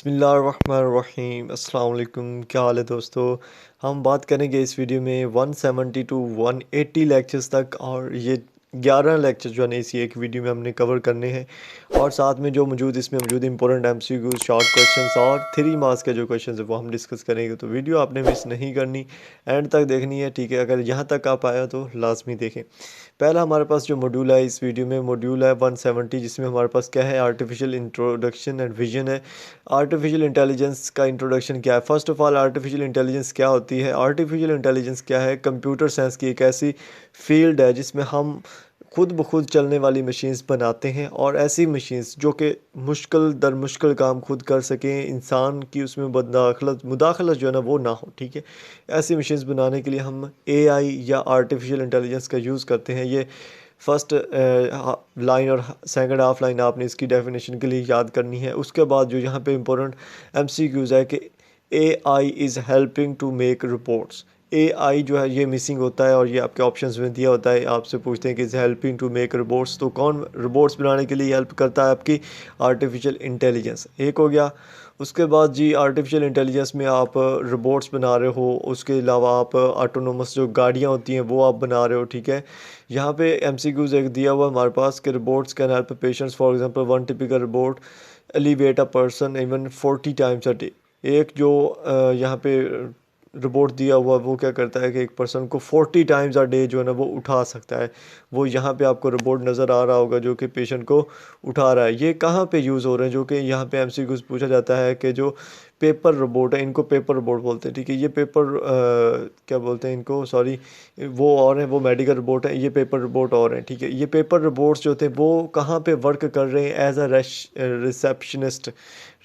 बिस्मिल्लाहिर्रहमानिर्रहीम अस्सलाम वालेकुम। क्या हाल है दोस्तों। हम बात करेंगे इस वीडियो में 170 टू 180 लेक्चर्स तक, और ये 11 लेक्चर जो है ना इसी एक वीडियो में हमने कवर करने हैं। और साथ में जो मौजूद इसमें मौजूद इंपॉर्टेंट एमसीक्यूज, शॉर्ट क्वेश्चंस और 3 मार्क्स के जो क्वेश्चंस है वो हम डिस्कस करेंगे। तो वीडियो आपने मिस नहीं करनी, एंड तक देखनी है, ठीक है। अगर यहाँ तक आप आया तो लाजमी देखें। पहला हमारे पास जो मॉड्यूल है इस वीडियो में, मॉड्यूल है 170, जिसमें हमारे पास क्या है, आर्टिफिशियल इंट्रोडक्शन एंड विजन है। आर्टिफिशियल इंटेलिजेंस का इंट्रोडक्शन क्या है। First of all, artificial intelligence क्या होती है। आर्टिफिशियल इंटेलिजेंस क्या है, कंप्यूटर साइंस की एक ऐसी फील्ड है जिसमें हम खुद ब खुद चलने वाली मशीन्स बनाते हैं, और ऐसी मशीन्स जो कि मुश्किल दर मुश्किल काम खुद कर सकें, इंसान की उसमें मुदाखलत जो है ना वो ना हो, ठीक है। ऐसी मशीन्स बनाने के लिए हम एआई या आर्टिफिशियल इंटेलिजेंस का यूज़ करते हैं। ये फर्स्ट लाइन और सेकंड हाफ लाइन आपने इसकी डेफिनेशन के लिए याद करनी है। उसके बाद जो यहाँ पे इम्पोर्टेंट एमसीक्यूज़ है कि AI is helping to make reports. AI जो है ये मिसिंग होता है, और ये आपके ऑप्शंस में दिया होता है। आपसे पूछते हैं कि is helping to make reports, तो कौन रिपोर्ट्स बनाने के लिए हेल्प करता है? आपकी आर्टिफिशियल इंटेलिजेंस। एक हो गया। उसके बाद जी, आर्टिफिशियल इंटेलिजेंस में आप रोबोट्स बना रहे हो, उसके अलावा आप ऑटोनोमस जो गाड़ियाँ होती हैं वो आप बना रहे हो, ठीक है। यहाँ पे एमसीक्यूज़ एक दिया हुआ हमारे पास कि robots can help patients, for example one typical robot elevate a person even 40 times a day. एक जो यहाँ पे रोबोट दिया हुआ वो क्या करता है कि एक पर्सन को 40 टाइम्स अ डे जो है ना वो उठा सकता है। वो यहाँ पे आपको रोबोट नज़र आ रहा होगा जो कि पेशेंट को उठा रहा है। ये कहाँ पे यूज़ हो रहे हैं, जो कि यहाँ पे एमसीक्यूज़ पूछा जाता है कि जो पेपर रोबोट है, इनको पेपर रोबोट बोलते हैं, ठीक है। ये पेपर क्या बोलते हैं इनको, सॉरी, वो और हैं, वो मेडिकल रोबोट है, ये पेपर रोबोट और हैं, ठीक है। ये पेपर रोबोट्स जो थे वो कहाँ पे वर्क कर रहे हैं एज अ रिसेप्शनिस्ट।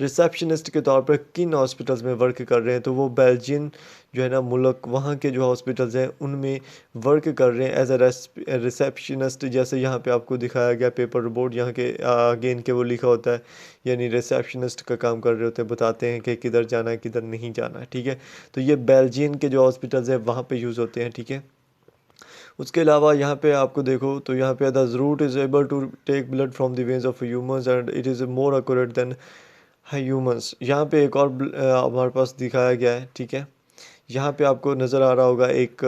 रिसेप्शनिस्ट के तौर पर किन हॉस्पिटल्स में वर्क कर रहे हैं, तो वो बेल्जियन जो है ना मुल्क, वहाँ के जो हॉस्पिटल्स हैं उनमें वर्क कर रहे हैं एज अ रिसेप्शनिस्ट। जैसे यहाँ पे आपको दिखाया गया पेपर रोबोट, यहाँ के आगे इनके वो लिखा होता है, यानी रिसेप्शनिस्ट का काम कर रहे होते हैं, बताते हैं कि किधर जाना है किधर नहीं जाना है, ठीक है। तो ये बेल्जियन के जो हॉस्पिटल्स हैं वहाँ पे यूज़ होते हैं, ठीक है। उसके अलावा यहाँ पे आपको देखो तो यहाँ पे the root is able to take blood from the veins of humans and it is more accurate than humans. यहाँ पे एक और हमारे पास दिखाया गया है, ठीक है। यहाँ पे आपको नज़र आ रहा होगा एक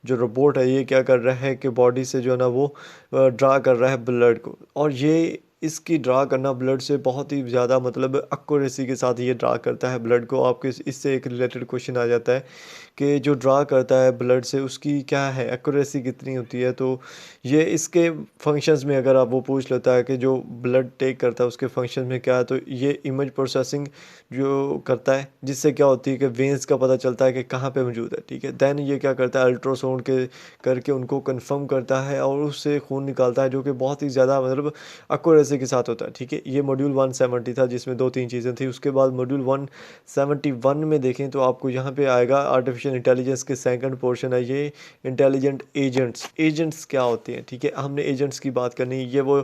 जो रोबोट है ये क्या कर रहा है कि बॉडी से जो है ना वो ड्रा कर रहा है ब्लड को, और ये इसकी ड्रा करना ब्लड से बहुत ही ज़्यादा मतलब एक्यूरेसी के साथ ये ड्रा करता है ब्लड को। आपके इससे एक रिलेटेड क्वेश्चन आ जाता है कि जो ड्रा करता है ब्लड से उसकी क्या है एक्यूरेसी कितनी होती है। तो ये इसके फंक्शंस में अगर आप वो पूछ लेता है कि जो ब्लड टेक करता है उसके फंक्शन में क्या है, तो ये इमेज प्रोसेसिंग जो करता है, जिससे क्या होती है कि वेंस का पता चलता है कि कहाँ पे मौजूद है, ठीक है। देन ये क्या करता है, अल्ट्रासाउंड के करके उनको कंफर्म करता है और उससे खून निकालता है, जो कि बहुत ही ज़्यादा मतलब एक्यूरेसी के साथ होता है, ठीक है। ये मॉड्यूल 170 था जिसमें 2-3 चीज़ें थी। उसके बाद मॉड्यूल 171 में देखें तो आपको यहाँ पे आएगा आर्टिफिशियल इंटेलिजेंस के सेकंड पोर्शन है ये, इंटेलिजेंट एजेंट्स। एजेंट्स क्या होते हैं, ठीक है। हमने एजेंट्स की बात करनी है। ये वो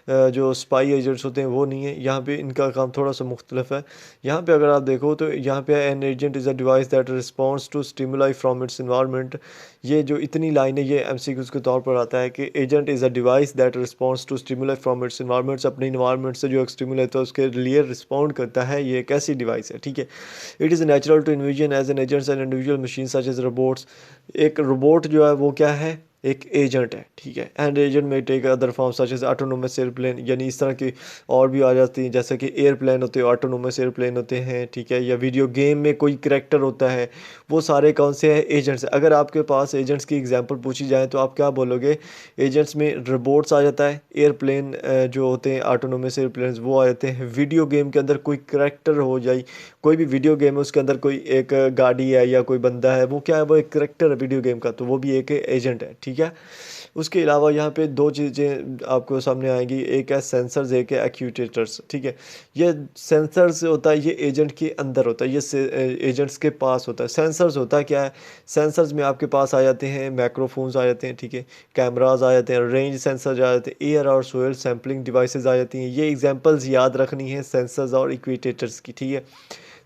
जो स्पाई एजेंट्स होते हैं वो नहीं है, यहाँ पे इनका काम थोड़ा सा मुख्तलिफ है। यहाँ पे अगर आप देखो तो यहाँ पे an agent is a device that responds to stimuli from its environment. ये जो इतनी लाइन है ये एमसीक्यूज़ के तौर पर आता है कि agent is a device that responds to stimuli from its environments. अपने इन्वायरमेंट से जो स्टिमुलाई होता है उसके लिए रिस्पॉन्ड करता है। ये एक ऐसी डिवाइस है, ठीक है। It is natural to envision as an agents and individual machine such as robots. एक रोबोट जो है वो क्या है, एक एजेंट है, ठीक है। And agent may take other form such as autonomous airplane, यानी इस तरह की और भी आ जाती हैं, जैसे कि एयरप्लेन होते हैं, ऑटोनोमस एयरप्लेन होते हैं, ठीक है। या वीडियो गेम में कोई करैक्टर होता है, वो सारे कौन से हैं, एजेंट्स। अगर आपके पास एजेंट्स की एग्जांपल पूछी जाए तो आप क्या बोलोगे, एजेंट्स में रोबोट्स आ जाता है, एयरप्लेन जो होते हैं ऑटोनोमस एयरप्लेन वो आ जाते हैं। वीडियो गेम के अंदर कोई करैक्टर हो जाए, कोई भी वीडियो गेम है उसके अंदर कोई एक गाड़ी है या कोई बंदा है, वो क्या है, वो एक करैक्टर है वीडियो गेम का, तो वो भी एक एजेंट है, ठीक है। उसके अलावा यहाँ पे दो चीज़ें आपको सामने आएंगी, एक है सेंसर्स, एक है एक्यूटेटर्स, ठीक है। ये सेंसर्स होता है, ये एजेंट के अंदर होता है, ये एजेंट्स के पास होता है। सेंसर्स होता है क्या है, सेंसर्स में आपके पास आ जाते हैं माइक्रोफोन्स आ जाते हैं, ठीक है, कैमराज आ जाते हैं, रेंज सेंसर आ जाते हैं, एयर और सोयल सैम्पलिंग डिवाइसेस आ जाती हैं। ये एग्जांपल्स याद रखनी है सेंसर्स और इक्विटेटर्स की, ठीक है।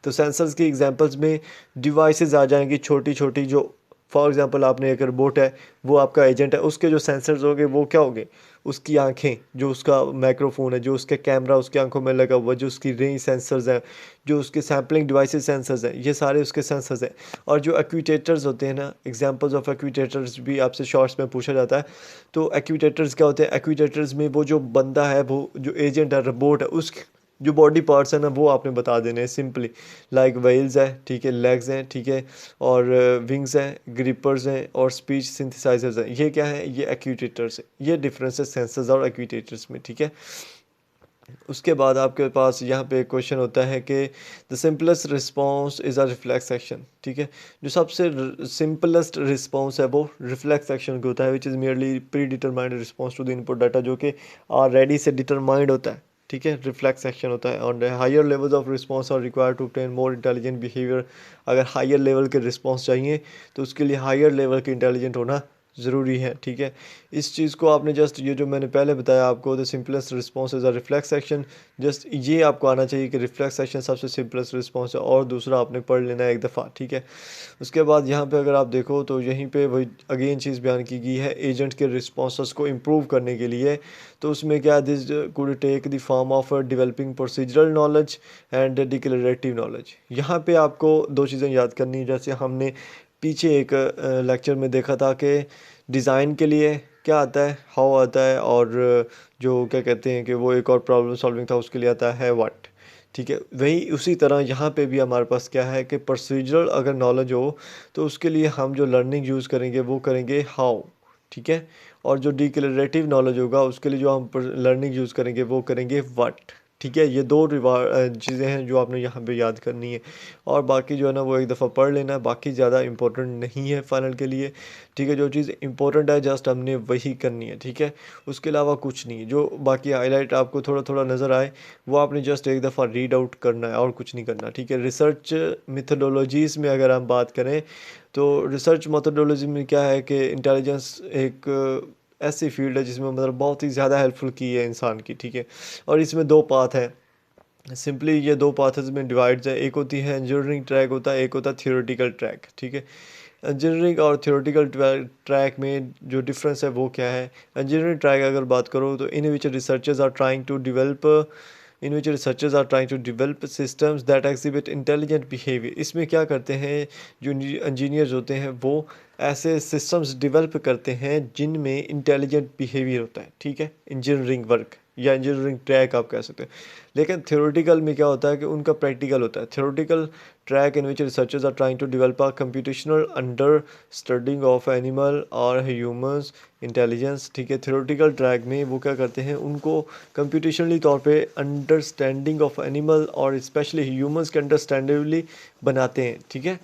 तो सेंसर्स की एग्जांपल्स में डिवाइसेस आ जाएंगी, छोटी छोटी जो फॉर एग्जांपल आपने एक रोबोट है, वो आपका एजेंट है, उसके जो सेंसर्स होंगे वो क्या होंगे, उसकी आंखें, जो उसका माइक्रोफोन है, जो उसके कैमरा उसकी आंखों में लगा हुआ, जो उसकी रेंज सेंसर्स हैं, जो उसके सैम्पलिंग डिवाइसेस सेंसर्स हैं, ये सारे उसके सेंसर्स हैं। और जो एक्यूटेटर्स होते हैं ना, एग्जांपल्स ऑफ एक्यूटेटर्स भी आपसे शॉर्ट्स में पूछा जाता है। तो एक्यूटेटर्स क्या होते हैं, एक्यूटेटर्स में वो जो बंदा है, वो जो एजेंट है, रोबोट है, उस जो बॉडी पार्ट्स है ना वो आपने बता देने हैं सिंपली। लाइक व्हील्स है, ठीक है, लेग्स हैं, ठीक है, और विंग्स हैं, ग्रिपर्स हैं, और स्पीच सिंथेसाइजर्स हैं। ये क्या है, ये एक्यूटेटर्स है। ये डिफरेंस है सेंसर्स और एक्यूटेटर्स में, ठीक है। उसके बाद आपके पास यहाँ पे एक क्वेश्चन होता है कि the simplest response is a reflex action, ठीक है। जो सबसे सिंपलेस्ट रिस्पॉन्स है वो रिफ्लेक्स एक्शन को होता है, which is merely predetermined response to the input data, जो कि ऑलरेडी से डिटरमाइंड होता है, ठीक है। रिफ्लेक्स एक्शन होता है। और higher levels of response are required to obtain more intelligent behaviour. अगर हायर लेवल के रिस्पॉन्स चाहिए तो उसके लिए हायर लेवल के इंटेलिजेंट होना ज़रूरी है, ठीक है। इस चीज़ को आपने जस्ट ये जो मैंने पहले बताया आपको, the simplest response is a reflex action, just ये आपको आना चाहिए कि रिफ्लेक्स एक्शन सबसे सिंपलेस्ट रिस्पॉन्स है, और दूसरा आपने पढ़ लेना है एक दफ़ा, ठीक है। उसके बाद यहाँ पे अगर आप देखो तो यहीं पे वही अगेन चीज़ बयान की गई है एजेंट के रिस्पॉन्स को इम्प्रूव करने के लिए। तो उसमें क्या, this could take the form of developing procedural knowledge and declarative knowledge. यहाँ पे आपको दो चीज़ें याद करनी है। जैसे हमने पीछे एक लेक्चर में देखा था कि डिज़ाइन के लिए क्या आता है, हाउ आता है, और जो क्या कहते हैं कि वो एक और प्रॉब्लम सॉल्विंग था उसके लिए आता है व्हाट, ठीक है। वही उसी तरह यहाँ पे भी हमारे पास क्या है कि प्रोसीजरल अगर नॉलेज हो तो उसके लिए हम जो लर्निंग यूज़ करेंगे वो करेंगे हाउ, ठीक है। और जो डिक्लेरेटिव नॉलेज होगा उसके लिए जो हम लर्निंग यूज़ करेंगे वो करेंगे व्हाट, ठीक है। ये दो चीज़ें हैं जो आपने यहाँ पे याद करनी है, और बाकी जो है ना वो एक दफ़ा पढ़ लेना है, बाकी ज़्यादा इंपॉर्टेंट नहीं है फाइनल के लिए, ठीक है। जो चीज़ इंपॉर्टेंट है जस्ट हमने वही करनी है, ठीक है। उसके अलावा कुछ नहीं, जो बाकी हाईलाइट आपको थोड़ा थोड़ा नज़र आए वो आपने जस्ट एक दफ़ा रीड आउट करना है और कुछ नहीं करना, ठीक है। रिसर्च मेथडोलॉजीज़ में अगर हम बात करें तो रिसर्च मेथडोलॉजी में क्या है कि इंटेलिजेंस एक ऐसी फील्ड है जिसमें मतलब बहुत ही ज़्यादा हेल्पफुल की है इंसान की, ठीक है। और इसमें दो पाथ हैं, सिंपली ये दो पाथ्स में डिवाइड्स है। एक होती है इंजीनियरिंग ट्रैक होता है, एक होता है थियोरेटिकल ट्रैक, ठीक है। इंजीनियरिंग और थियोरेटिकल ट्रैक में जो डिफरेंस है वो क्या है। इंजीनियरिंग ट्रैक अगर बात करो तो in which researchers are trying to develop systems that exhibit intelligent behaviour. इसमें क्या करते हैं जो इंजीनियर्स होते हैं वो ऐसे सिस्टम्स डिवेल्प करते हैं जिनमें इंटेलिजेंट बिहेवियर होता है, ठीक है। इंजीनियरिंग वर्क या इंजीनियरिंग ट्रैक आप कह सकते हैं। लेकिन थ्योरेटिकल में क्या होता है कि उनका प्रैक्टिकल होता है। Theoretical track in which researchers are trying to develop a computational understanding of animal और ह्यूमंस इंटेलिजेंस, ठीक है। थ्योरेटिकल ट्रैक में वो क्या करते हैं, उनको कंप्यूटेशनली तौर पे अंडरस्टैंडिंग ऑफ एनिमल और स्पेशली ह्यूमंस के अंडरस्टैंडेबली बनाते हैं, ठीक है।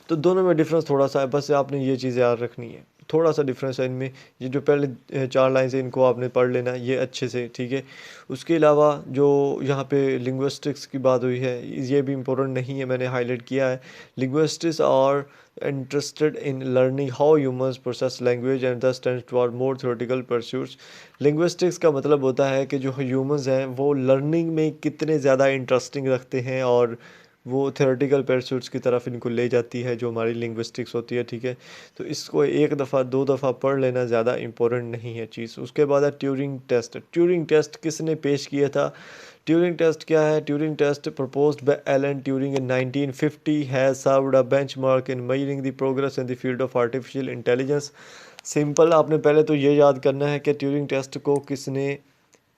तो दोनों में डिफरेंस थोड़ा सा है, बस आपने ये चीज़ याद रखनी है, थोड़ा सा डिफरेंस है इनमें। ये जो पहले चार लाइन से इनको आपने पढ़ लेना है ये अच्छे से, ठीक है। उसके अलावा जो यहाँ पे लिंग्विस्टिक्स की बात हुई है ये भी इम्पोर्टेंट नहीं है, मैंने हाईलाइट किया है। लिंग्विस्टिक्स और interested in learning how humans process language and thus tends toward more theoretical pursuits। linguistics का मतलब होता है कि जो humans हैं वो learning में कितने ज़्यादा इंटरेस्टिंग रखते हैं, और वो theoretical pursuits की तरफ इनको ले जाती है जो हमारी linguistics होती है, ठीक है। तो इसको एक दफ़ा दो दफ़ा पढ़ लेना ज़्यादा इंपॉर्टेंट नहीं है चीज़। उसके बाद है ट्यूरिंग टेस्ट। ट्यूरिंग टेस्ट किसने पेश किया था, ट्यूरिंग टेस्ट क्या है, Turing test proposed by Alan Turing in 1950 has served a benchmark in measuring the progress in the field of artificial intelligence। Simple, आपने पहले तो ये याद करना है कि ट्यूरिंग टेस्ट को किसने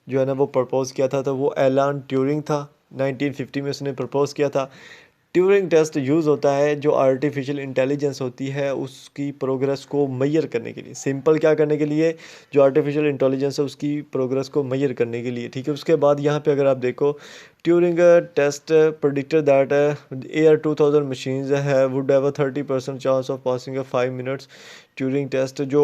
जो है ना वो प्रपोज़ किया था, तो वो एलान ट्यूरिंग था। 1950 में उसने प्रपोज़ किया था। ट्यूरिंग टेस्ट यूज़ होता है जो आर्टिफिशियल इंटेलिजेंस होती है उसकी प्रोग्रेस को मेजर करने के लिए। सिंपल क्या करने के लिए, जो आर्टिफिशियल इंटेलिजेंस है उसकी प्रोग्रेस को मेजर करने के लिए, ठीक है। उसके बाद यहाँ पे अगर आप देखो Turing test predicted that year 2000 machines है would have a 30% chance of passing a 5 minutes. Turing test जो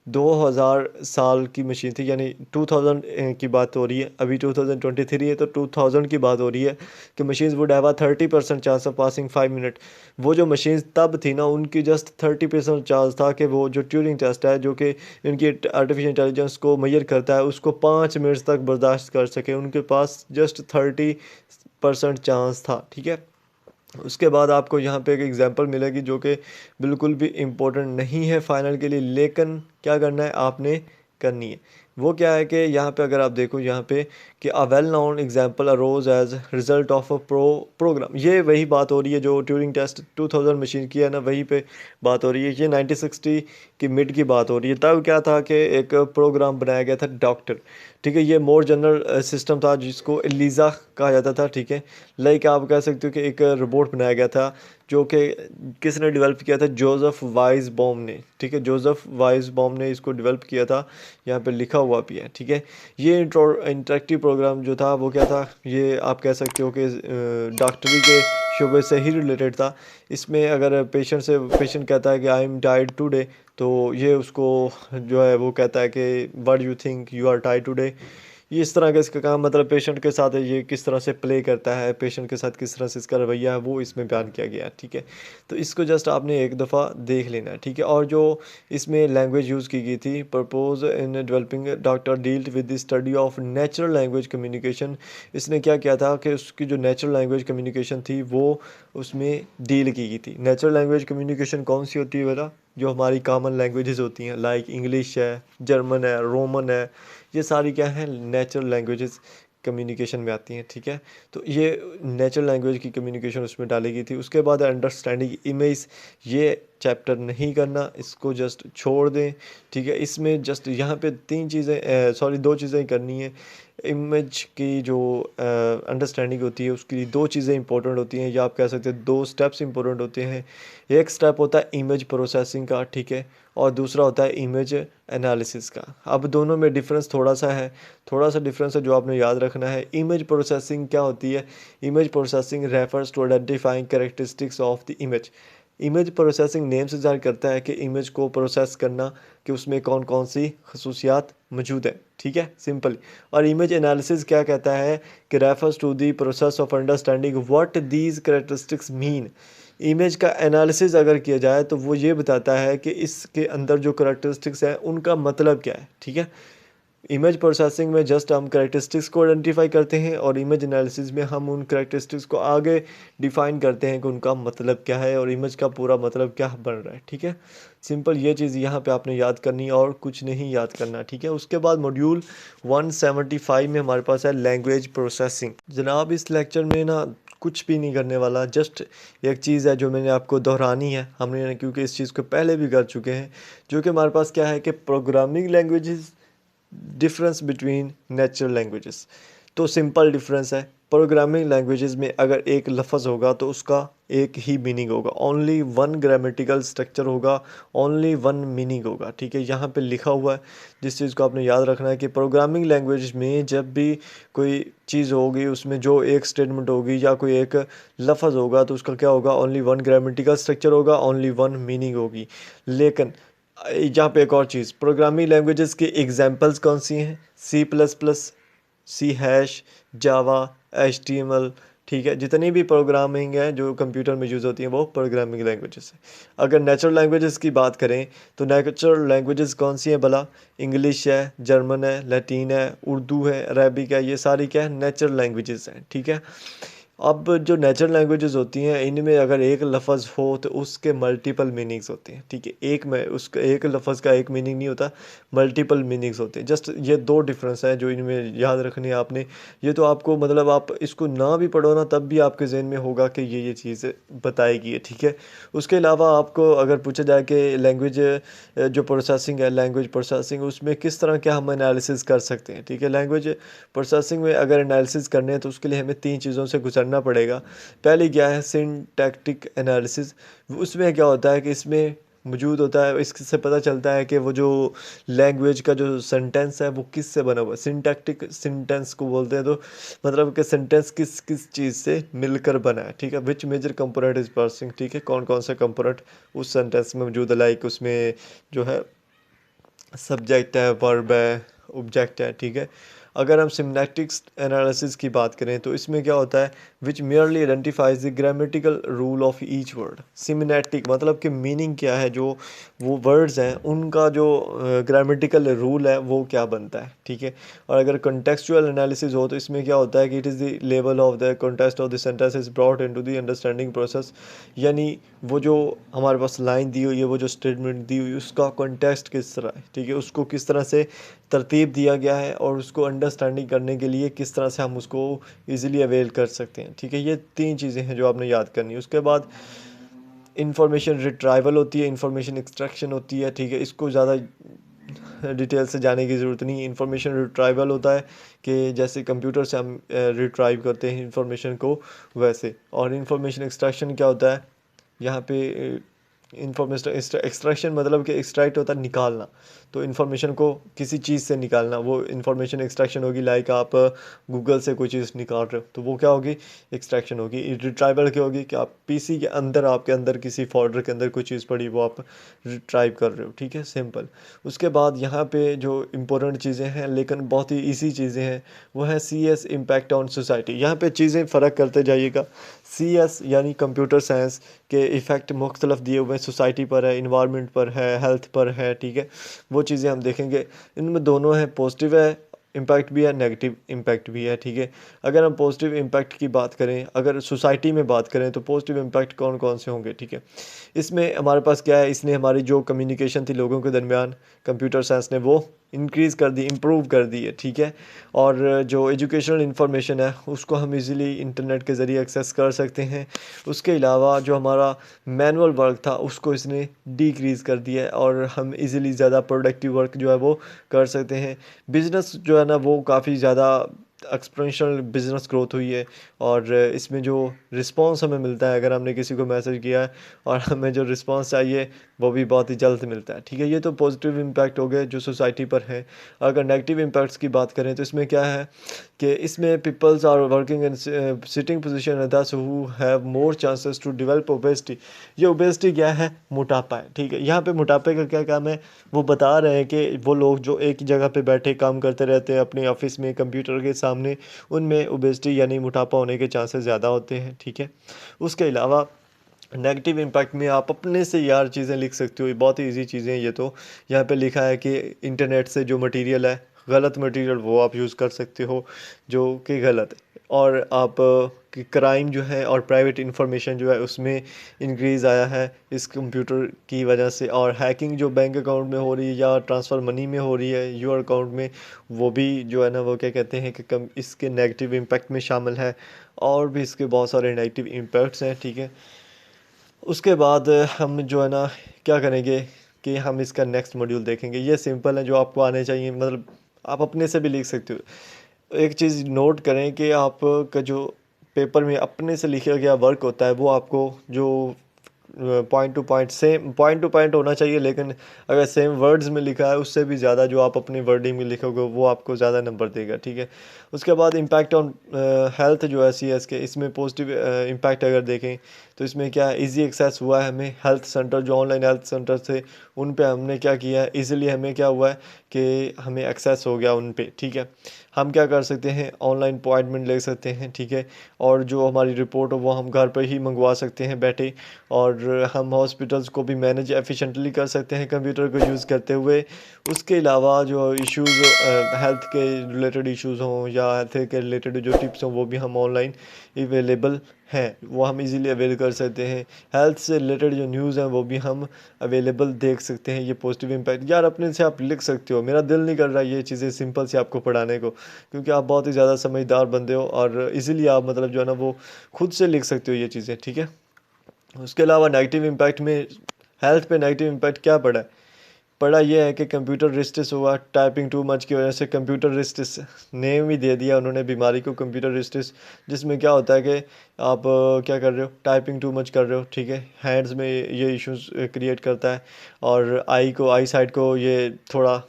2000 साल की मशीन थी, यानी 2000 की बात हो रही है, अभी 2023 है तो 2000 की बात हो रही है कि machines would have a 30% chance of passing 5 minute. वो जो मशीन्स तब थी ना उनकी जस्ट 30% चांस था कि वो जो ट्यूरिंग टेस्ट है जो कि इनकी आर्टिफिशियल इंटेलिजेंस को मेजर करता है उसको 5 मिनट्स तक बर्दाश्त कर सके, उनके पास जस्ट 30% चांस था, ठीक है। उसके बाद आपको यहाँ पे एक एग्जांपल मिलेगी जो कि बिल्कुल भी इम्पोर्टेंट नहीं है फाइनल के लिए, लेकिन क्या करना है आपने करनी है। वो क्या है कि यहाँ पे अगर आप देखो यहाँ पे कि a well known example arose as result of a program, ये वही बात हो रही है जो ट्यूरिंग टेस्ट 2000 मशीन की है ना, वही पे बात हो रही है। ये 1960 की मिड की बात हो रही है। तब क्या था कि एक प्रोग्राम बनाया गया था डॉक्टर, ठीक है। ये मोर जनरल सिस्टम था जिसको एलिज़ा कहा जाता था, ठीक है। लाइक आप कह सकते हो कि एक रोबोट बनाया गया था जो कि किसने डेवलप किया था, जोसेफ वाइसबॉम ने, ठीक है। जोसेफ वाइसबॉम ने इसको डेवलप किया था, यहाँ पे लिखा हुआ भी है, ठीक है। ये इंटरेक्टिव प्रोग्राम जो था वो क्या था, ये आप कह सकते हो कि डॉक्टरी के शोबे से ही रिलेटेड था। इसमें अगर पेशेंट कहता है कि आई एम टायर्ड टुडे, तो ये उसको जो है वो कहता है कि what you think you are tired today. ये इस तरह का इसका काम, मतलब पेशेंट के साथ ये किस तरह से प्ले करता है, पेशेंट के साथ किस तरह से इसका रवैया है, वो इसमें बयान किया गया है, ठीक है। तो इसको जस्ट आपने एक दफ़ा देख लेना है, ठीक है। और जो इसमें लैंग्वेज यूज़ की गई थी, propose in developing doctor dealt with the study of natural language communication. इसने क्या किया था कि उसकी जो नेचुरल लैंग्वेज कम्युनिकेशन थी वो उसमें डील की गई थी। नेचुरल लैंग्वेज कम्युनिकेशन कौन सी होती है बेटा, जो हमारी कॉमन लैंग्वेजेस होती हैं, लाइक इंग्लिश है, जर्मन है, रोमन है, ये सारी क्या है नेचुरल लैंग्वेजेस कम्युनिकेशन में आती हैं, ठीक है। तो ये नेचुरल लैंग्वेज की कम्युनिकेशन उसमें डाली गई थी। उसके बाद अंडरस्टैंडिंग इमेज, ये चैप्टर नहीं करना, इसको जस्ट छोड़ दें, ठीक है। इसमें जस्ट यहाँ पे दो चीज़ें करनी है। इमेज की जो अंडरस्टैंडिंग होती है उसकी दो चीज़ें इंपॉर्टेंट होती हैं, या आप कह सकते हैं दो स्टेप्स इंपॉर्टेंट होते हैं। एक स्टेप होता है इमेज प्रोसेसिंग का, ठीक है, और दूसरा होता है इमेज एनालिसिस का। अब दोनों में डिफरेंस थोड़ा सा डिफरेंस है जो आपने याद रखना है। इमेज प्रोसेसिंग क्या होती है, image processing refers to identifying characteristics of the image. Image processing name से ज़ाहिर करता है कि इमेज को प्रोसेस करना, कि उसमें कौन कौन सी खसूसियात मौजूद है, ठीक है, सिंपल। और इमेज एनालिसिस क्या कहता है कि refers to the process of understanding what these characteristics mean. Image का एनालिसिस अगर किया जाए तो वो ये बताता है कि इसके अंदर जो कैरेक्टरिस्टिक्स हैं उनका मतलब क्या है, ठीक है। इमेज प्रोसेसिंग में जस्ट हम कैरेक्टरिस्टिक्स को आइडेंटिफाई करते हैं, और इमेज एनालिसिस में हम उन कैरेक्टरिस्टिक्स को आगे डिफाइन करते हैं कि उनका मतलब क्या है और इमेज का पूरा मतलब क्या बन रहा है, ठीक है। सिंपल ये चीज़ यहाँ पे आपने याद करनी है और कुछ नहीं याद करना, ठीक है। उसके बाद मॉड्यूल 175 में हमारे पास है लैंग्वेज प्रोसेसिंग। जनाब इस लेक्चर में ना कुछ भी नहीं करने वाला, जस्ट एक चीज़ है जो मैंने आपको दोहरानी है, हमने क्योंकि इस चीज़ को पहले भी कर चुके हैं, जो कि हमारे पास क्या है कि programming languages, difference between natural languages. तो सिंपल डिफरेंस है, प्रोग्रामिंग लैंग्वेजेस में अगर एक लफ्ज़ होगा तो उसका एक ही मीनिंग होगा, ओनली वन ग्रामेटिकल स्ट्रक्चर होगा, ओनली वन मीनिंग होगा, ठीक है। यहाँ पे लिखा हुआ है, जिस चीज़ को आपने याद रखना है कि प्रोग्रामिंग लैंग्वेज में जब भी कोई चीज़ होगी उसमें जो एक स्टेटमेंट होगी या कोई एक लफ्ज़ होगा तो उसका क्या होगा, ओनली वन ग्रामेटिकल स्ट्रक्चर होगा, ओनली वन मीनिंग होगी। लेकिन यहाँ पे एक और चीज़, प्रोग्रामिंग लैंग्वेजेस के एग्जांपल्स कौन सी हैं, C plus plus, C hash, Java, H T M L, ठीक है। जितनी भी प्रोग्रामिंग है जो कंप्यूटर में यूज़ होती हैं वो प्रोग्रामिंग लैंग्वेजेस है। अगर नेचुरल लैंग्वेजेस की बात करें तो नेचुरल लैंग्वेजेस कौन सी हैं भला, इंग्लिश है, जर्मन है, लैटिन है, उर्दू है, अरबिक है, ये सारी क्या है नेचुरल लैंग्वेजेस हैं, ठीक है। अब जो नेचुरल लैंग्वेजेस होती हैं इनमें अगर एक लफ्ज़ हो तो उसके मल्टीपल मीनिंग्स होते हैं, ठीक है। एक में उसका एक लफ्ज़ का एक मीनिंग नहीं होता, मल्टीपल मीनिंग्स होते हैं। जस्ट ये दो डिफरेंस हैं जो इनमें याद रखनी है आपने। ये तो आपको मतलब आप इसको ना भी पढ़ो ना तब भी आपके जहन में होगा कि ये चीज़ बताएगी है, ठीक है। उसके अलावा आपको अगर पूछा जाए कि लैंग्वेज जो प्रोसेसिंग है, लैंग्वेज प्रोसेसिंग, उसमें किस तरह क्या हम एनालिसिस कर सकते हैं, ठीक है। लैंग्वेज प्रोसेसिंग में अगर एनालिसिस करने हैं तो उसके लिए हमें तीन चीज़ों से गुजरना पड़ेगा। पहली क्या है, सिंटैक्टिक एनालिसिस। उसमें क्या होता है कि इसमें मौजूद होता है, इससे पता चलता है कि वो जो लैंग्वेज का जो सेंटेंस है वो किस से बना हुआ है। सिंटैक्टिक सेंटेंस को बोलते हैं, तो मतलब कि सेंटेंस किस किस चीज़ से मिलकर बना है, ठीक है। विच मेजर कंपोनेंट इज पासिंग, ठीक है, कौन कौन से कंपोनेंट उस सेंटेंस में मौजूद है। लाइक उसमें जो है सब्जेक्ट है, वर्ब है, ऑब्जेक्ट है, ठीक है। अगर हम सिमेंटिक्स एनालिसिस की बात करें तो इसमें क्या होता है, which merely identifies the grammatical rule of each word. Semantic मतलब कि मीनिंग क्या है, जो वो वर्ड्स हैं उनका जो ग्रामेटिकल रूल है वो क्या बनता है, ठीक है। और अगर कॉन्टेक्सचुअल एनालिसिस हो तो इसमें क्या होता है कि it is the level of the context of the sentence is brought into the understanding process. यानी वो जो हमारे पास लाइन दी हुई है, वो जो स्टेटमेंट दी हुई है, उसका कॉन्टेक्स्ट किस तरह है, ठीक है, उसको किस तरह से तरतीब दिया गया है और उसको अंडरस्टैंडिंग करने के लिए किस तरह से हम उसको ईजिली अवेल कर सकते हैं, ठीक है। ये 3 चीज़ें हैं जो आपने याद करनी है। उसके बाद इंफॉर्मेशन रिट्राइवल होती है, इंफॉर्मेशन एक्सट्रैक्शन होती है, ठीक है। इसको ज़्यादा डिटेल से जाने की ज़रूरत नहीं। इंफॉर्मेशन रिट्राइवल होता है कि जैसे कंप्यूटर से हम रिट्राइव करते हैं इंफॉर्मेशन को, वैसे। और इंफॉर्मेशन एक्सट्रैक्शन क्या होता है, यहाँ पे इंफॉर्मेशन एक्सट्रैक्शन मतलब कि एक्सट्रैक्ट होता है निकालना, तो इन्फॉर्मेशन को किसी चीज़ से निकालना, वो इन्फॉर्मेशन एक्सट्रैक्शन होगी। लाइक आप गूगल से कोई चीज़ निकाल रहे हो तो वो क्या होगी, एक्सट्रैक्शन होगी। रिट्राइवल क्या होगी कि आप पीसी के अंदर, आपके अंदर किसी फोल्डर के अंदर कोई चीज़ पड़ी, वो आप रिट्राइव कर रहे हो, ठीक है, सिंपल। उसके बाद यहाँ पे जो इम्पोर्टेंट चीज़ें हैं लेकिन बहुत ही ईजी चीज़ें हैं, वो है CS इम्पैक्ट ऑन सोसाइटी। यहाँ पे चीज़ें फ़र्क करते जाइएगा। CS यानी कंप्यूटर साइंस के इफ़ेक्ट मुख्तलिफ दिए हुए हैं, सोसाइटी पर है, इन्वायरमेंट पर है, हेल्थ पर है, ठीक है। वो चीज़ें हम देखेंगे। इनमें दोनों है, पॉजिटिव है इम्पैक्ट भी है, नेगेटिव इम्पैक्ट भी है, ठीक है। अगर हम पॉजिटिव इम्पैक्ट की बात करें, अगर सोसाइटी में बात करें तो पॉजिटिव इम्पैक्ट कौन कौन से होंगे, ठीक है। इसमें हमारे पास क्या है, इसने हमारी जो कम्युनिकेशन थी लोगों के दरमियान, कंप्यूटर साइंस ने वो इंक्रीज़ कर दी, इम्प्रूव कर दी है, ठीक है। और जो एजुकेशनल इंफॉर्मेशन है उसको हम इजीली इंटरनेट के ज़रिए एक्सेस कर सकते हैं। उसके अलावा जो हमारा मैनुअल वर्क था उसको इसने डिक्रीज़ कर दिया है और हम इजीली ज़्यादा प्रोडक्टिव वर्क जो है वो कर सकते हैं। बिज़नेस जो है ना वो काफ़ी ज़्यादा एक्सपोनेंशियल बिज़नेस ग्रोथ हुई है। और इसमें जो रिस्पांस हमें मिलता है, अगर हमने किसी को मैसेज किया है और हमें जो रिस्पांस चाहिए वो भी बहुत ही जल्द मिलता है, ठीक है। ये तो पॉजिटिव इम्पैक्ट हो गए जो सोसाइटी पर है। अगर नेगेटिव इम्पैक्ट्स की बात करें तो इसमें क्या है कि इसमें peoples are working in sitting position thus who have more chances to develop obesity. ये ओबेसिटी क्या है, मोटापा है, ठीक है। यहाँ पे मोटापे का क्या काम है, वो बता रहे हैं कि वो लोग जो एक ही जगह पे बैठे काम करते रहते हैं अपने ऑफिस में कंप्यूटर के सामने, उनमें ओबेसिटी यानी मोटापा होने के चांसेस ज़्यादा होते हैं, ठीक है। उसके अलावा नेगेटिव इम्पैक्ट में आप अपने से यार चीज़ें लिख सकते हो, ये बहुत ही ईजी चीज़ें हैं। ये तो यहाँ पे लिखा है कि इंटरनेट से जो मटेरियल है, गलत मटेरियल वो आप यूज़ कर सकते हो जो कि गलत है। और आप कि क्राइम जो है और प्राइवेट इंफॉर्मेशन जो है उसमें इंक्रीज़ आया है इस कंप्यूटर की वजह से। और हैकिंग जो बैंक अकाउंट में हो रही है या ट्रांसफ़र मनी में हो रही है योर अकाउंट में, वो भी जो है ना वो क्या कहते हैं कि कम इसके नेगेटिव इम्पैक्ट में शामिल है। और भी इसके बहुत सारे नेगेटिव इम्पैक्ट्स हैं, ठीक है। उसके बाद हम जो है ना क्या करेंगे कि हम इसका नेक्स्ट मॉड्यूल देखेंगे। ये सिंपल है, जो आपको आने चाहिए, मतलब आप अपने से भी लिख सकते हो। एक चीज़ नोट करें कि आपका जो पेपर में अपने से लिखा गया वर्क होता है वो आपको जो point two point same point two point होना चाहिए, लेकिन अगर सेम वर्ड्स में लिखा है उससे भी ज़्यादा जो आप अपनी वर्डिंग में लिखोगे वो आपको ज़्यादा नंबर देगा, ठीक है। उसके बाद इम्पैक्ट ऑन हेल्थ जो है CS के, इसमें पॉजिटिव इम्पैक्ट अगर देखें तो इसमें क्या है, इजी एक्सेस हुआ है हमें हेल्थ सेंटर, जो ऑनलाइन हेल्थ सेंटर थे उन पे हमने क्या किया है, इजीली हमें क्या हुआ है कि हमें एक्सेस हो गया उन पे, ठीक है। हम क्या कर सकते हैं, ऑनलाइन अपॉइंटमेंट ले सकते हैं, ठीक है। और जो हमारी रिपोर्ट हो वो हम घर पर ही मंगवा सकते हैं बैठे। और हम हॉस्पिटल्स को भी मैनेज एफिशिएंटली कर सकते हैं कंप्यूटर को यूज़ करते हुए। उसके अलावा जो इश्यूज़ हेल्थ के रिलेटेड इश्यूज़ हों या हेल्थ के रिलेटेड जो टिप्स हों वो भी हम ऑनलाइन अवेलेबल हैं, वो हम इजीली अवेल कर सकते हैं। हेल्थ से रिलेटेड जो न्यूज़ हैं वो भी हम अवेलेबल देख सकते हैं। ये पॉजिटिव इम्पैक्ट यार अपने से आप लिख सकते हो, मेरा दिल नहीं कर रहा ये चीज़ें सिंपल से आपको पढ़ाने को, क्योंकि आप बहुत ही ज़्यादा समझदार बंदे हो और इजीली आप मतलब जो है ना वो खुद से लिख सकते हो ये चीज़ें, ठीक है। उसके अलावा नेगेटिव इम्पैक्ट में हेल्थ पे नेगेटिव इम्पैक्ट क्या पड़ा है, पड़ा यह है कि कंप्यूटर रिस्टिस हुआ, टाइपिंग टू मच की वजह से कंप्यूटर रिस्टिस नेम ही दे दिया उन्होंने बीमारी को, कंप्यूटर रिस्टिस। जिसमें क्या होता है कि आप क्या कर रहे हो, टाइपिंग टू मच कर रहे हो, ठीक है। हैंड्स में ये इश्यूज क्रिएट करता है और आई साइड को ये थोड़ा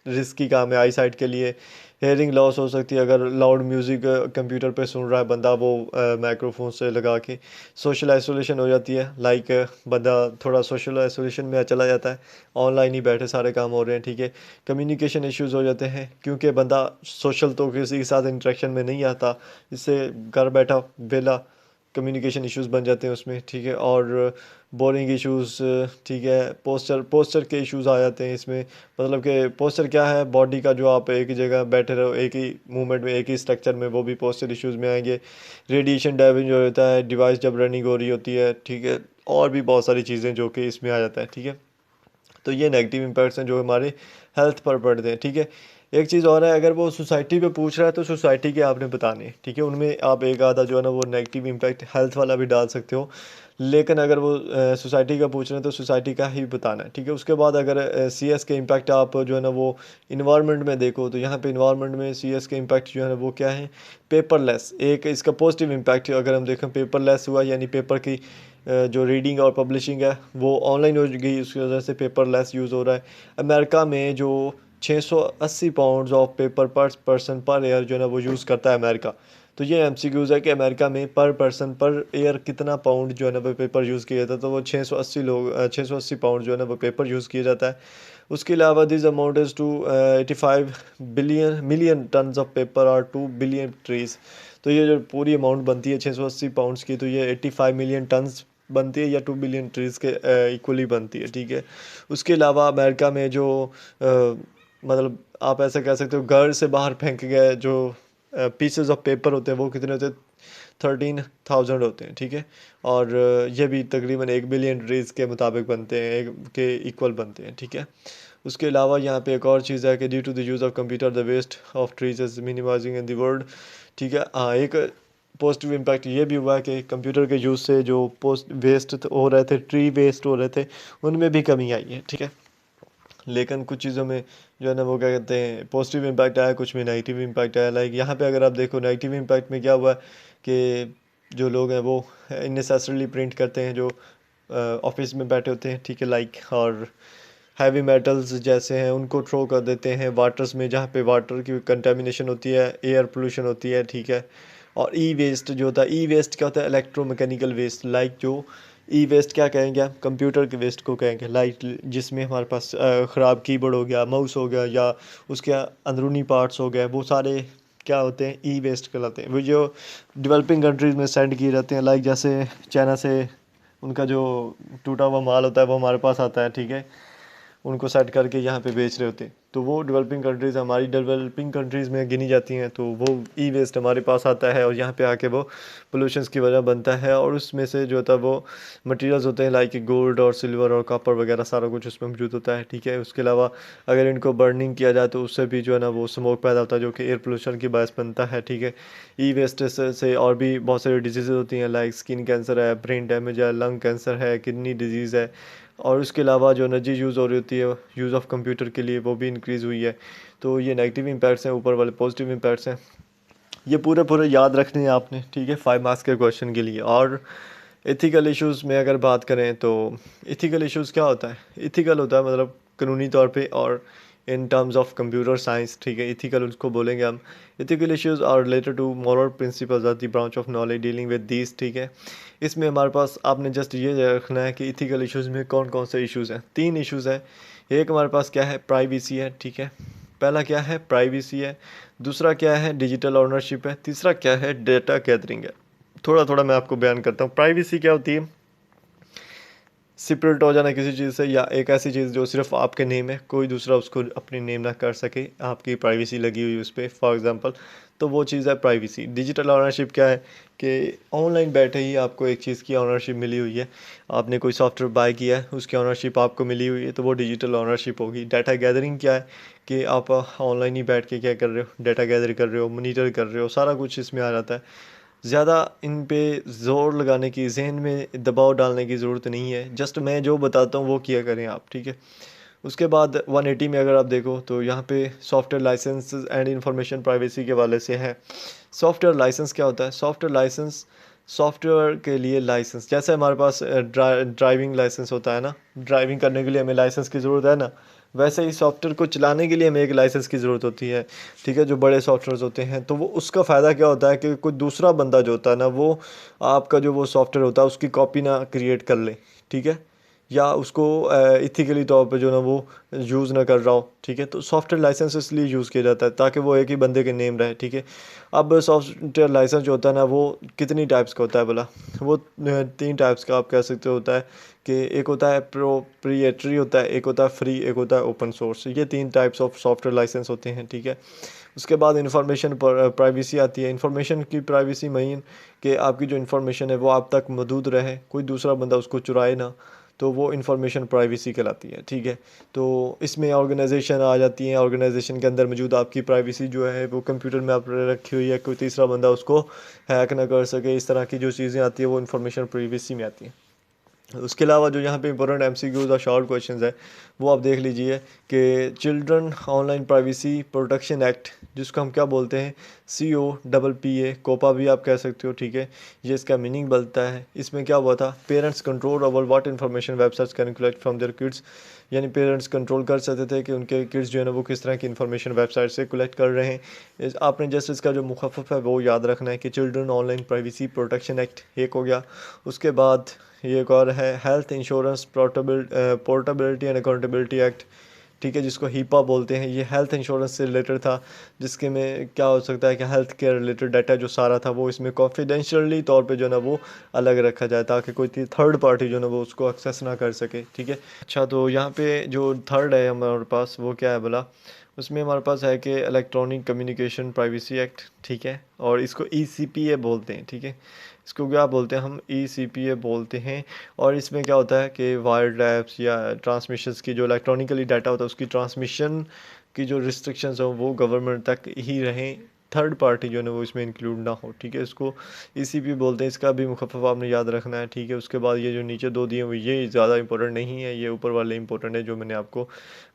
रिस्की काम है आई साइट के लिए। हेयरिंग लॉस हो सकती है अगर लाउड म्यूज़िक कंप्यूटर पे सुन रहा है बंदा, वो माइक्रोफोन से लगा के। सोशल आइसोलेशन हो जाती है, लाइक बंदा थोड़ा सोशल आइसोलेशन में चला जाता है, ऑनलाइन ही बैठे सारे काम हो रहे हैं, ठीक है। कम्युनिकेशन इश्यूज़ हो जाते हैं क्योंकि बंदा सोशल तो किसी के साथ इंटरेक्शन में नहीं आता, इससे घर बैठा वेला कम्युनिकेशन इश्यूज़ बन जाते हैं उसमें, ठीक है। और बोरिंग इश्यूज़, ठीक है। पोस्चर के इश्यूज़ आ जाते हैं इसमें। मतलब कि पोस्चर क्या है, बॉडी का जो आप एक ही जगह बैठे रहो एक ही मूवमेंट में एक ही स्ट्रक्चर में, वो भी पोस्चर इश्यूज़ में आएंगे। रेडिएशन डैमेज हो जाता है डिवाइस जब रनिंग हो रही होती है, ठीक है। और भी बहुत सारी चीज़ें जो कि इसमें आ जाता है, ठीक है। तो ये नेगेटिव इम्पैक्ट्स हैं जो हमारे हेल्थ पर पड़ते हैं, ठीक है। एक चीज़ और है, अगर वो सोसाइटी पे पूछ रहा है तो सोसाइटी के आपने बताने हैं, ठीक है। उनमें आप एक आधा जो है ना वो नेगेटिव इम्पैक्ट हेल्थ वाला भी डाल सकते हो, लेकिन अगर वो सोसाइटी का पूछ रहे हैं तो सोसाइटी का ही बताना है, ठीक है। उसके बाद अगर सी एस के इम्पैक्ट आप जो है ना वो इन्वायरमेंट में देखो, तो यहाँ पे इन्वायरमेंट में सी एस के इम्पैक्ट जो है ना वो क्या है, पेपरलेस। एक इसका पॉजिटिव इम्पैक्ट अगर हम देखें, पेपरलेस हुआ, यानी पेपर की जो रीडिंग और पब्लिशिंग है वो ऑनलाइन हो गई, उसकी वजह से पेपरलेस यूज़ हो रहा है। अमेरिका में जो 680 पाउंड्स ऑफ पेपर पर पर्सन पर ईयर जो है ना वो यूज़ करता है अमेरिका। तो ये एमसीक्यूज़ है कि अमेरिका में पर पर्सन पर ईयर कितना पाउंड जो है ना वो पेपर यूज़ किया जाता है, तो वो 680 पाउंड जो है ना वो पेपर यूज़ किया जाता है। उसके अलावा this amount is to 85 billion million tons of paper और 2 बिलियन ट्रीज। तो ये जो पूरी अमाउंट बनती है 680 पाउंड्स की, तो ये 85 मिलियन टन्स बनती है या 2 बिलियन ट्रीज़ के इक्वली बनती है, ठीक है। उसके अलावा अमेरिका में जो मतलब आप ऐसा कह सकते हो घर से बाहर फेंक गए जो पीसेस ऑफ पेपर होते हैं वो कितने होते हैं, 13,000 होते हैं, ठीक है। और ये भी तकरीबन 1 बिलियन ट्रीज़ के मुताबिक बनते हैं, एक के इक्वल बनते हैं, ठीक है। उसके अलावा यहाँ पे एक और चीज़ है कि due to the use of computer the waste of trees is minimising in the world, ठीक है। हाँ, एक पॉजिटिव इम्पैक्ट ये भी हुआ है कि कंप्यूटर के यूज़ से जो पोस्ट वेस्ट हो रहे थे, ट्री वेस्ट हो रहे थे, उनमें भी कमी आई है, ठीक है। लेकिन कुछ चीज़ों में जो है ना वो क्या कहते हैं पॉजिटिव इम्पैक्ट आया, कुछ में नेगेटिव इम्पैक्ट आया। लाइक यहाँ पे अगर आप देखो नेगेटिव इम्पैक्ट में क्या हुआ कि जो लोग हैं वो इननेसेसरली प्रिंट करते हैं जो ऑफिस में बैठे होते हैं, ठीक है। लाइक और हैवी मेटल्स जैसे हैं उनको थ्रो कर देते हैं वाटर्स में, जहाँ पे वाटर की कंटेमिनेशन होती है, एयर पोल्यूशन होती है, ठीक है। और ई वेस्ट जो होता है, ई वेस्ट क्या होता है, इलेक्ट्रोमैकेनिकल वेस्ट। लाइक जो ई वेस्ट क्या कहेंगे आप, कंप्यूटर के वेस्ट को कहेंगे। लाइक जिसमें हमारे पास ख़राब कीबोर्ड हो गया, माउस हो गया, या उसके अंदरूनी पार्ट्स हो गए, वो सारे क्या होते हैं, ई वेस्ट कहलाते हैं। वो जो डेवलपिंग कंट्रीज़ में सेंड किए जाते हैं, लाइक जैसे चाइना से उनका जो टूटा हुआ माल होता है वो हमारे पास आता है, ठीक है। उनको सेट करके यहाँ पे बेच रहे होते हैं, तो वो डेवलपिंग कंट्रीज़ हमारी डेवलपिंग कंट्रीज़ में गिनी जाती हैं, तो वो ई वेस्ट हमारे पास आता है और यहाँ पे आके वो पोल्यूशंस की वजह बनता है। और उसमें से जो होता है वो मटेरियल्स होते हैं लाइक गोल्ड और सिल्वर और कॉपर वगैरह सारा कुछ उसमें मौजूद होता है, ठीक है। उसके अलावा अगर इनको बर्निंग किया जाए तो उससे भी जो है ना वो स्मोक पैदा होता है जो कि एयर पोल्यूशन की बायस बनता है, ठीक है। ई वेस्ट से और भी बहुत सारी डिजीज़ होती हैं, लाइक स्किन कैंसर है, ब्रेन डैमेज है, लंग कैंसर है, किडनी डिजीज़ है। और उसके अलावा जो एनर्जी यूज़ हो रही होती है यूज़ ऑफ कंप्यूटर के लिए, वो भी इंक्रीज़ हुई है। तो ये नेगेटिव इम्पैक्ट्स हैं, ऊपर वाले पॉजिटिव इम्पैक्ट्स हैं। ये पूरे पूरे याद रखने हैं आपने, ठीक है, 5 मार्क्स के क्वेश्चन के लिए। और एथिकल इश्यूज़ में अगर बात करें तो एथिकल इश्यूज़ क्या होता है, एथिकल होता है मतलब कानूनी तौर पे, और in terms of computer science, ठीक है, एथिकल उसको बोलेंगे हम। Ethical issues are related to moral principles of the branch of knowledge dealing with these, ठीक है। इसमें हमारे पास आपने जस्ट ये रखना है कि एथिकल इश्यूज़ में कौन कौन से इश्यूज़ हैं। 3 इश्यूज़ हैं। एक हमारे पास क्या है, प्राइवेसी है, ठीक है। पहला क्या है, प्राइवेसी है। दूसरा क्या है, डिजिटल ओनरशिप है। तीसरा क्या है, डेटा गैदरिंग है। थोड़ा थोड़ा मैं आपको बयान करता हूँ। प्राइवेसी क्या होती है, सिपरेट हो जाना किसी चीज़ से, या एक ऐसी चीज़ जो सिर्फ आपके नेम है, कोई दूसरा उसको अपनी नेम ना कर सके, आपकी प्राइवेसी लगी हुई उस पर, फॉर एग्जांपल, तो वो चीज़ है प्राइवेसी। डिजिटल ऑनरशिप क्या है कि ऑनलाइन बैठे ही आपको एक चीज़ की ऑनरशिप मिली हुई है, आपने कोई सॉफ्टवेयर बाय किया है, उसकी ऑनरशिप आपको मिली हुई है, तो वो डिजिटल ऑनरशिप होगी। डाटा गैदरिंग क्या है कि आप ऑनलाइन ही बैठ के क्या कर रहे हो, डाटा गैदर कर रहे हो, मॉनिटर कर रहे हो, सारा कुछ इसमें आ जाता है। ज़्यादा इन पे ज़ोर लगाने की, जहन में दबाव डालने की ज़रूरत नहीं है, जस्ट मैं जो बताता हूँ वो किया करें आप, ठीक है। उसके बाद 180 में अगर आप देखो तो यहाँ पे software licence and information privacy के वाले से है। सॉफ्टवेयर लाइसेंस क्या होता है, सॉफ्टवेयर लाइसेंस सॉफ्टवेयर के लिए लाइसेंस, जैसे हमारे पास ड्राइविंग लाइसेंस होता है ना, ड्राइविंग करने के लिए हमें लाइसेंस की ज़रूरत है ना, वैसे ही सॉफ्टवेयर को चलाने के लिए हमें एक लाइसेंस की ज़रूरत होती है, ठीक है, जो बड़े सॉफ्टवेयर्स होते हैं। तो वो उसका फ़ायदा क्या होता है कि कोई दूसरा बंदा जो होता है ना, वो आपका जो वो सॉफ्टवेयर होता है उसकी कॉपी ना क्रिएट कर ले, ठीक है, या उसको इथिकली तौर पे जो ना वो यूज़ ना कर रहा हो, ठीक है। तो सॉफ्टवेयर लाइसेंस इसलिए यूज़ किया जाता है ताकि वो एक ही बंदे के नेम रहे, ठीक है। अब सॉफ्टवेयर लाइसेंस जो होता है ना, वो कितनी टाइप्स का होता है बोला, वो 3 टाइप्स का आप कह सकते हो होता है कि एक होता है प्रोप्रिएटरी होता है, एक होता है फ्री, एक होता है ओपन सोर्स। ये 3 टाइप्स ऑफ सॉफ्टवेयर लाइसेंस होते हैं, ठीक है। उसके बाद इंफॉर्मेशन पर प्राइवेसी आती है। इंफॉर्मेशन की प्राइवेसी मीन कि आपकी जो इन्फॉर्मेशन है वो आप तक महदूद रहे, कोई दूसरा बंदा उसको चुराए ना, तो वो इन्फॉर्मेशन प्राइवेसी कहलाती है, ठीक है। तो इसमें ऑर्गेनाइजेशन आ जाती है, ऑर्गेनाइजेशन के अंदर मौजूद आपकी प्राइवेसी जो है वो कंप्यूटर में आप रखी हुई है, कोई तीसरा बंदा उसको हैक ना कर सके। इस तरह की जो चीज़ें आती है वो इन्फॉर्मेशन प्राइवेसी में आती हैं। उसके अलावा जो यहाँ पे इंपॉर्टेंट एमसीक्यूज और शॉर्ट क्वेश्चंस है वो आप देख लीजिए कि children online privacy protection act, जिसको हम क्या बोलते हैं, COPPA, कोपा भी आप कह सकते हो, ठीक है। ये इसका मीनिंग बनता है। इसमें क्या हुआ था, parents control over what information websites can collect from their kids, यानी पेरेंट्स कंट्रोल कर सकते थे कि उनके किड्स जो है ना वो किस तरह की इन्फॉर्मेशन वेबसाइट से कलेक्ट कर रहे हैं। आपने जस्ट इसका जो मुखफ़फ़ है वो याद रखना है कि children online privacy protection act एक हो गया। उसके बाद ये एक और है health insurance portability and accountability act, ठीक है, जिसको हीपा बोलते हैं। ये हेल्थ इंश्योरेंस से रिलेटेड था, जिसके में क्या हो सकता है कि हेल्थ केयर रिलेटेड डाटा जो सारा था वो इसमें कॉन्फिडेंशियली तौर पे जो ना वो अलग रखा जाए ताकि कोई थर्ड पार्टी जो ना वो उसको एक्सेस ना कर सके, ठीक है। अच्छा, तो यहाँ पे जो थर्ड है हमारे पास वो क्या है बोला, उसमें हमारे पास है कि इलेक्ट्रॉनिक कम्युनिकेशन प्राइवेसी एक्ट, ठीक है, और इसको ECPA बोलते हैं, ठीक है। इसको क्या बोलते हैं, हम ECPA बोलते हैं। और इसमें क्या होता है कि वायर्ड ऐप्स या ट्रांसमिशंस की जो इलेक्ट्रॉनिकली डाटा होता है उसकी ट्रांसमिशन की जो रिस्ट्रिक्शंस हो वो गवर्नमेंट तक ही रहें, थर्ड पार्टी जो है ना वो इसमें इंक्लूड ना हो, ठीक है। इसको ECPA बोलते हैं। इसका भी मुखफ़फ़ आपने याद रखना है, ठीक है। उसके बाद ये जो नीचे 2 दिए हुए ये ज़्यादा इंपॉर्टेंट नहीं है, ये ऊपर वाले इंपॉर्टेंट है जो मैंने आपको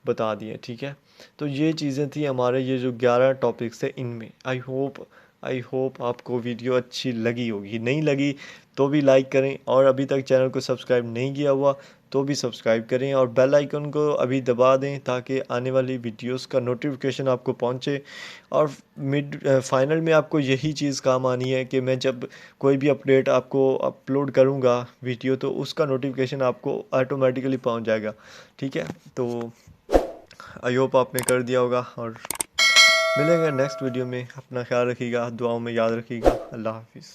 बता दिए, ठीक है। तो ये चीज़ें थी हमारे ये जो 11 टॉपिक्स थे इनमें। आई होप आपको वीडियो अच्छी लगी होगी। नहीं लगी तो भी लाइक करें, और अभी तक चैनल को सब्सक्राइब नहीं किया हुआ तो भी सब्सक्राइब करें, और बेल आइकन को अभी दबा दें ताकि आने वाली वीडियोस का नोटिफिकेशन आपको पहुंचे। और फाइनल में आपको यही चीज़ काम आनी है कि मैं जब कोई भी अपडेट आपको अपलोड करूंगा वीडियो, तो उसका नोटिफिकेशन आपको ऑटोमेटिकली पहुंच जाएगा, ठीक है। तो आई होप आपने कर दिया होगा, और मिलेंगे नेक्स्ट वीडियो में। अपना ख्याल रखिएगा, दुआओं में याद रखिएगा। अल्लाह हाफिज़।